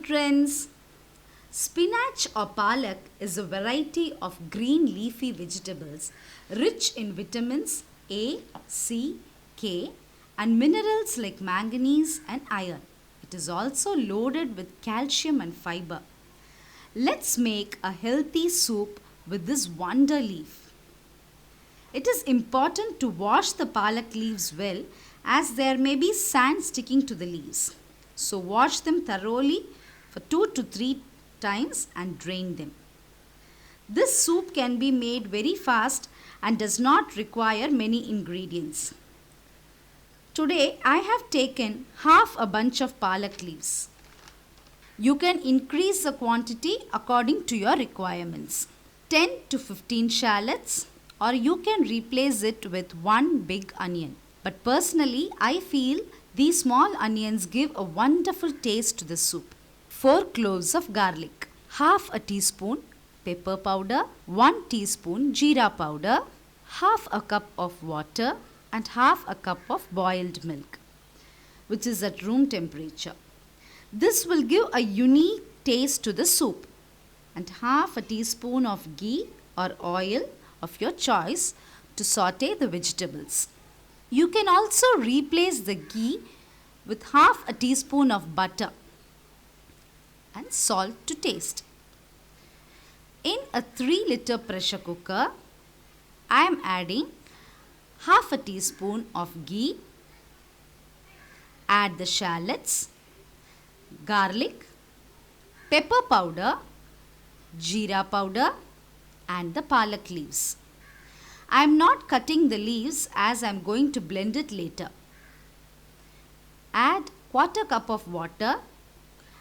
Trends. Spinach or palak is a variety of green leafy vegetables rich in vitamins A, C, K and minerals like manganese and iron. It is also loaded with calcium and fiber. Let's make a healthy soup with this wonder leaf. It is important to wash the palak leaves well as there may be sand sticking to the leaves. So wash them thoroughly for 2 to 3 times and drain them. This soup can be made very fast and does not require many ingredients. Today I have taken half a bunch of palak leaves. You can increase the quantity according to your requirements. 10 to 15 shallots, or you can replace it with one big onion. But personally, I feel these small onions give a wonderful taste to the soup. 4 cloves of garlic, half a teaspoon pepper powder, 1 teaspoon jeera powder, half a cup of water and half a cup of boiled milk, which is at room temperature. This will give a unique taste to the soup. And half a teaspoon of ghee or oil of your choice to saute the vegetables. You can also replace the ghee with half a teaspoon of butter and salt to taste. In a 3-liter pressure cooker, I am adding half a teaspoon of ghee. Add the shallots, garlic, pepper powder, jeera powder and the palak leaves. I am not cutting the leaves as I am going to blend it later. Add quarter cup of water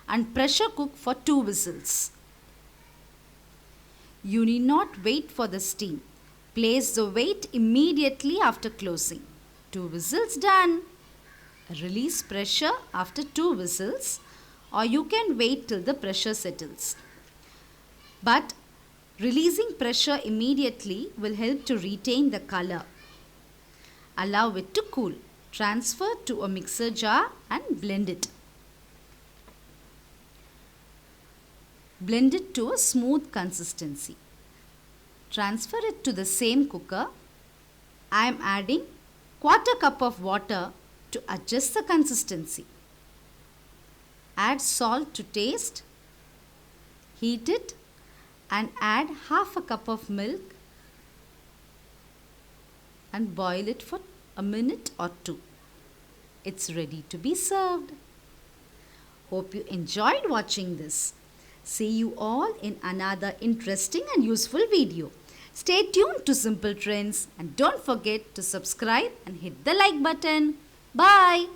and pressure cook for 2 whistles. You need not wait for the steam. Place the weight immediately after closing. 2 whistles done. Release pressure after 2 whistles, or you can wait till the pressure settles. But releasing pressure immediately will help to retain the color. Allow it to cool. Transfer to a mixer jar and blend it. Blend it to a smooth consistency. Transfer it to the same cooker. I am adding quarter cup of water to adjust the consistency. Add salt to taste. Heat it and add half a cup of milk and boil it for a minute or 2. It's ready to be served. Hope you enjoyed watching this. See you all in another interesting and useful video. Stay tuned to Simple Trends and don't forget to subscribe and hit the like button. Bye.